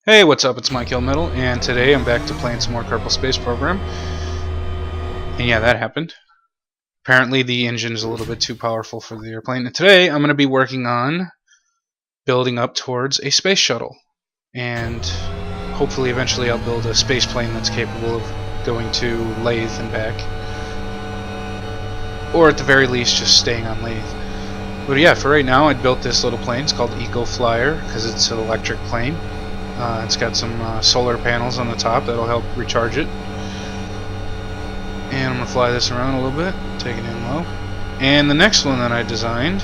Hey, what's up? It's Mykill Metal, and today I'm back to playing some more Kerbal Space Program. And yeah, that happened. Apparently the engine is a little bit too powerful for the airplane. And today I'm going to be working on building up towards a space shuttle. And hopefully eventually I'll build a space plane that's capable of going to Lathe and back. Or at the very least just staying on Lathe. But yeah, for right now I built this little plane. It's called Eco Flyer because it's an electric plane. It's got some solar panels on the top that'll help recharge it. And I'm going to fly this around a little bit, take it in low. And the next one that I designed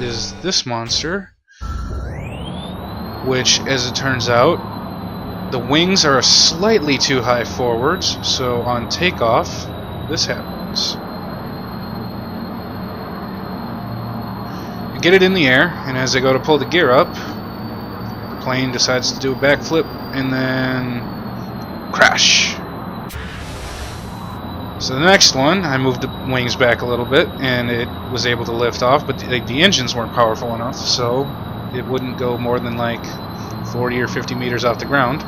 is this monster, which, as it turns out, the wings are slightly too high forwards, so on takeoff, this happens. I get it in the air, and as I go to pull the gear up, plane decides to do a backflip and then crash. So the next one, I moved the wings back a little bit and it was able to lift off, but the engines weren't powerful enough, so it wouldn't go more than like 40 or 50 meters off the ground.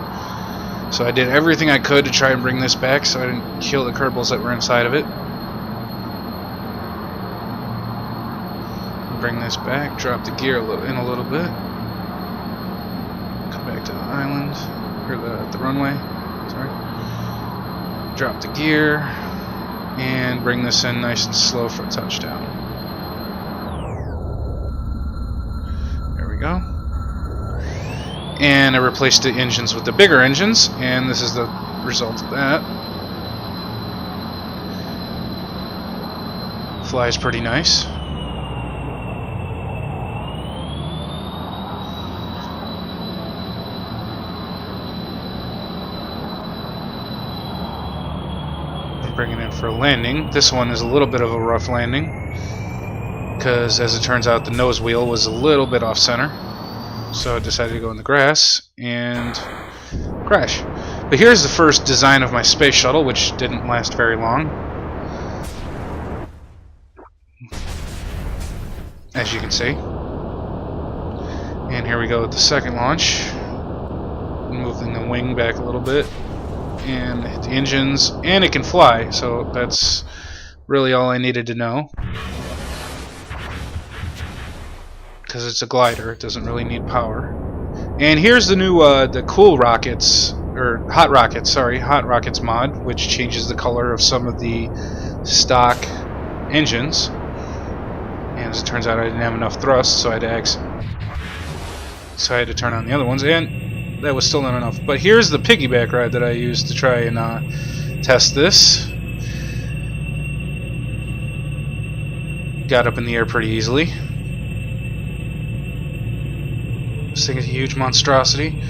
So I did everything I could to try and bring this back so I didn't kill the Kerbals that were inside of it. Bring this back, drop the gear in a little bit. Back to the island, or the runway, sorry. Drop the gear, and bring this in nice and slow for a touchdown. There we go. And I replaced the engines with the bigger engines, and this is the result of that. Flies pretty nice. Bringing it in for a landing. This one is a little bit of a rough landing because, as it turns out, the nose wheel was a little bit off center, so I decided to go in the grass and crash. But here's the first design of my space shuttle, which didn't last very long, as you can see. And here we go with the second launch, moving the wing back a little bit and hit the engines, and it can fly, so that's really all I needed to know, because it's a glider, it doesn't really need power. And here's the new the cool rockets, or hot rockets mod, which changes the color of some of the stock engines. And as it turns out, I didn't have enough thrust, so I had to turn on the other ones, and that was still not enough. But here's the piggyback ride that I used to try and test this. Got up in the air pretty easily. This thing is a huge monstrosity.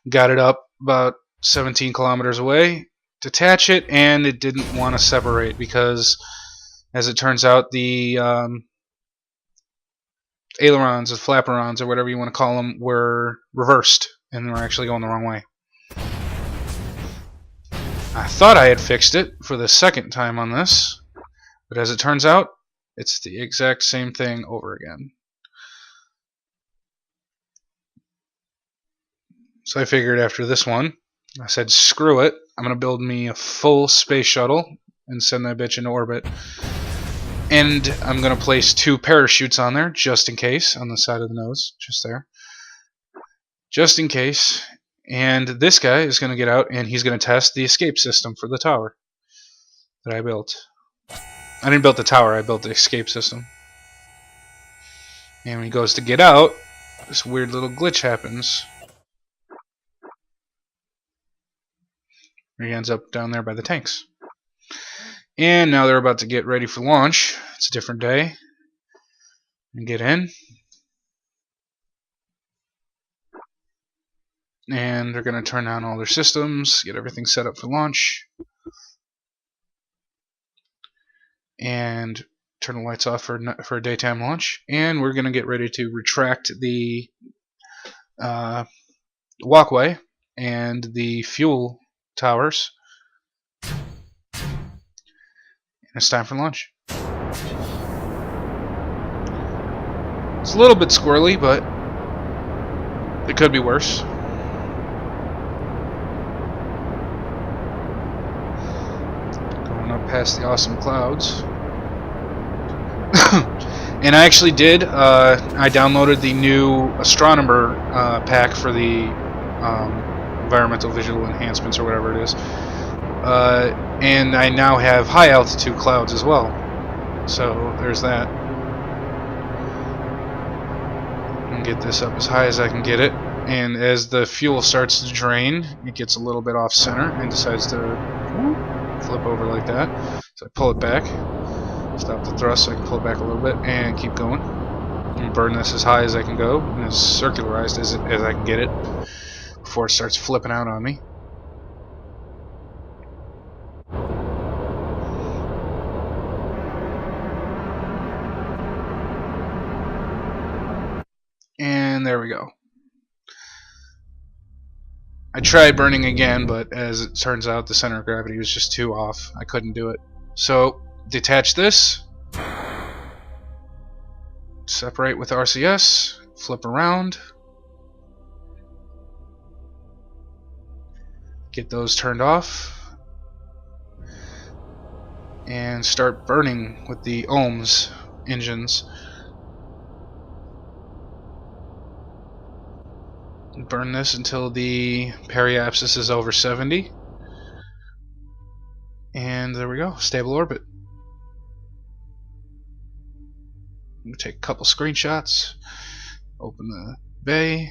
Got it up about 17 kilometers away. Detach it, and it didn't want to separate because, as it turns out, the ailerons, or flaperons, or whatever you want to call them, were reversed. And we're actually going the wrong way. I thought I had fixed it for the second time on this, but as it turns out, it's the exact same thing over again. So I figured after this one, I said, screw it, I'm going to build me a full space shuttle and send that bitch into orbit. And I'm going to place 2 parachutes on there, just in case, on the side of the nose, just there. Just in case. And this guy is going to get out and he's going to test the escape system for the tower that I built. I didn't build the tower, I built the escape system. And when he goes to get out, this weird little glitch happens. He ends up down there by the tanks. And now they're about to get ready for launch. It's a different day. And get in. And they're going to turn on all their systems, get everything set up for launch, and turn the lights off for a daytime launch. And we're going to get ready to retract the walkway and the fuel towers. And it's time for launch. It's a little bit squirrely, but it could be worse. up past the awesome clouds. And I actually did. I downloaded the new astronomer pack for the environmental visual enhancements or whatever it is. And I now have high altitude clouds as well. So there's that. And get this up as high as I can get it. And as the fuel starts to drain, it gets a little bit off center and decides to flip over like that. So I pull it back, stop the thrust so I can pull it back a little bit, and keep going. And burn this as high as I can go, and as circularized as I can get it before it starts flipping out on me. And there we go. I tried burning again, but as it turns out, the center of gravity was just too off. I couldn't do it. So, detach this. Separate with RCS. Flip around. Get those turned off. And start burning with the ohms engines. Burn this until the periapsis is over 70. And there we go, stable orbit. I'm going to take a couple screenshots, open the bay,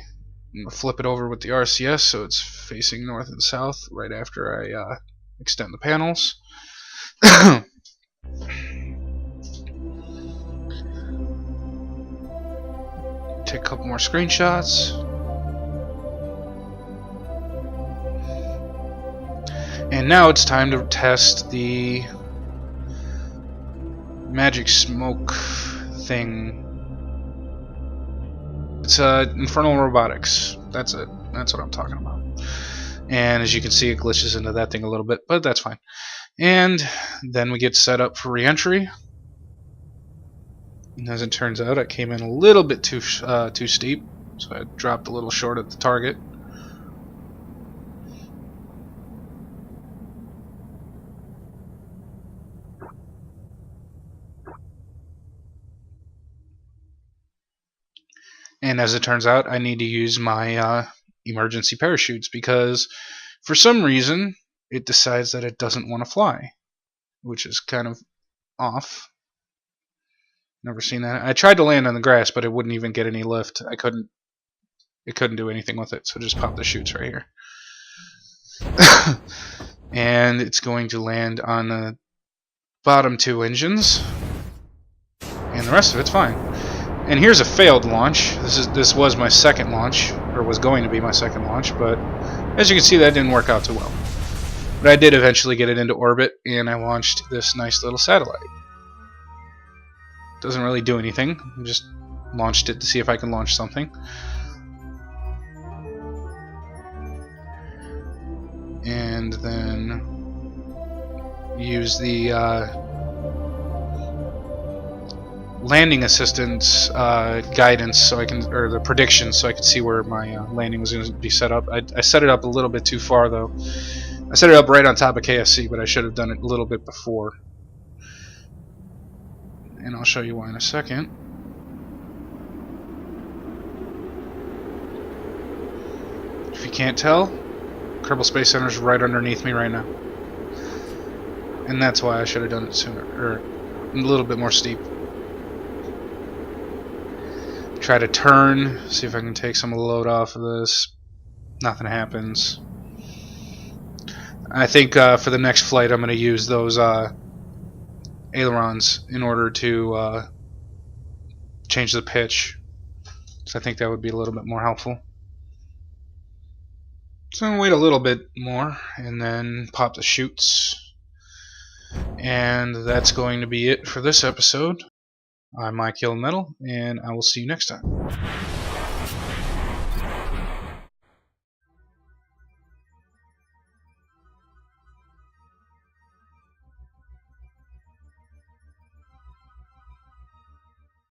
I'm going to flip it over with the RCS so it's facing north and south right after I extend the panels. Take a couple more screenshots. And now it's time to test the magic smoke thing. It's Infernal Robotics. That's it. That's what I'm talking about. And as you can see, it glitches into that thing a little bit, but that's fine. And then we get set up for re-entry. And as it turns out, I came in a little bit too steep, so I dropped a little short at the target. And as it turns out, I need to use my emergency parachutes because for some reason it decides that it doesn't want to fly, which is kind of off. Never seen that. I tried to land on the grass, but it wouldn't even get any lift. It couldn't do anything with it, so just pop the chutes right here. And it's going to land on the bottom two engines, and the rest of it's fine. And here's a failed launch. This was my second launch, or was going to be my second launch, but as you can see, that didn't work out too well. But I did eventually get it into orbit, and I launched this nice little satellite. Doesn't really do anything. I just launched it to see if I can launch something. And then use the landing assistance guidance so I can, or the predictions, so I can see where my landing was going to be set up. I set it up a little bit too far though. I set it up right on top of KFC, but I should have done it a little bit before. And I'll show you why in a second. If you can't tell, Kerbal Space Center is right underneath me right now. And that's why I should have done it sooner, or a little bit more steep. Try to turn, see if I can take some of the load off of this. Nothing happens. I think for the next flight I'm going to use those ailerons in order to change the pitch. So I think that would be a little bit more helpful. So I'm going to wait a little bit more and then pop the chutes. And that's going to be it for this episode. I'm Mykill Metal, and I will see you next time.